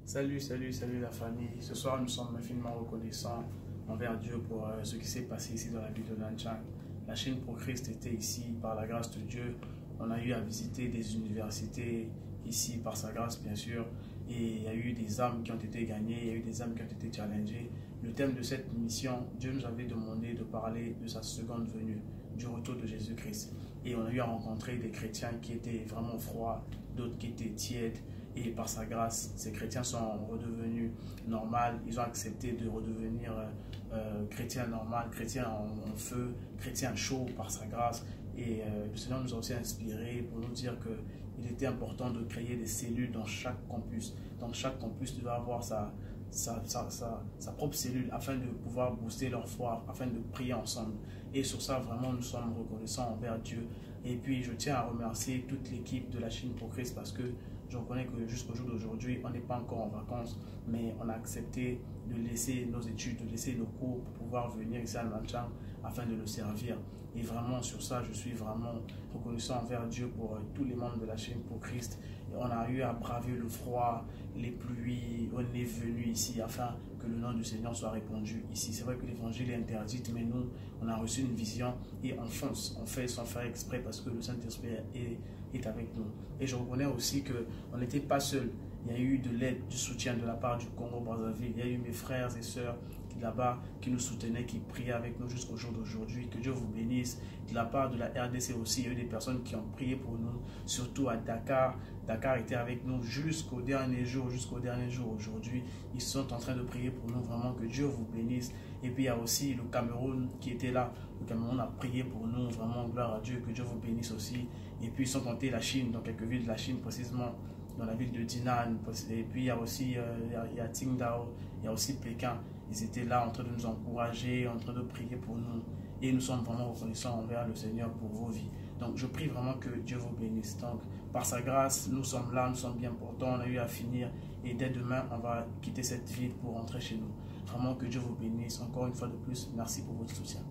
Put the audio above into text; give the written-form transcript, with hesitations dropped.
Salut la famille. Ce soir, nous sommes infiniment reconnaissants envers Dieu pour ce qui s'est passé ici dans la ville de Nanchang. La chaîne Pro Christ était ici par la grâce de Dieu. On a eu à visiter des universités ici par sa grâce, bien sûr. Et il y a eu des âmes qui ont été gagnées, il y a eu des âmes qui ont été challengées. Le thème de cette mission, Dieu nous avait demandé de parler de sa seconde venue, du retour de Jésus-Christ. Et on a eu à rencontrer des chrétiens qui étaient vraiment froids, d'autres qui étaient tièdes. Et par sa grâce, ces chrétiens sont redevenus normaux. Ils ont accepté de redevenir chrétiens normaux, chrétiens en feu, chrétiens chauds par sa grâce. Et le Seigneur nous a aussi inspirés pour nous dire qu'il était important de créer des cellules dans chaque campus. Dans chaque campus devait avoir sa propre cellule afin de pouvoir booster leur foi, afin de prier ensemble. Et sur ça, vraiment, nous sommes reconnaissants envers Dieu. Et puis, je tiens à remercier toute l'équipe de la chaîne Pro Christ parce que je reconnais que jusqu'au jour d'aujourd'hui, on n'est pas encore en vacances, mais on a accepté de laisser nos études, de laisser nos cours pour pouvoir venir ici à Nanchang afin de le servir. Et vraiment, sur ça, je suis vraiment reconnaissant envers Dieu pour tous les membres de la chaîne Pro Christ. Et on a eu à braver le froid, les pluies, on est venu ici afin que le nom du Seigneur soit répandu ici. C'est vrai que l'évangile est interdit, mais nous, on a reçu une vision et on fonce, on fait sans faire exprès parce que le Saint-Esprit est avec nous. Et je reconnais aussi qu'on n'était pas seul. Il y a eu de l'aide, du soutien de la part du Congo-Brazzaville. Il y a eu mes frères et sœurs là-bas qui nous soutenaient, qui priaient avec nous jusqu'au jour d'aujourd'hui. Que Dieu vous bénisse. De la part de la RDC aussi, il y a eu des personnes qui ont prié pour nous, surtout à Dakar. Dakar était avec nous jusqu'au dernier jour, aujourd'hui. Ils sont en train de prier pour nous, vraiment que Dieu vous bénisse. Et puis il y a aussi le Cameroun qui était là. Le Cameroun a prié pour nous, vraiment gloire à Dieu, que Dieu vous bénisse aussi. Et puis ils sont montés la Chine, dans quelques villes de la Chine précisément, dans la ville de Dinan. Et puis il y a aussi il y a Tsingtao, il y a aussi Pékin. Ils étaient là en train de nous encourager, en train de prier pour nous. Et nous sommes vraiment reconnaissants envers le Seigneur pour vos vies. Donc je prie vraiment que Dieu vous bénisse. Donc par sa grâce, nous sommes là, nous sommes bien portants, on a eu à finir. Et dès demain, on va quitter cette ville pour rentrer chez nous. Vraiment que Dieu vous bénisse. Encore une fois de plus, merci pour votre soutien.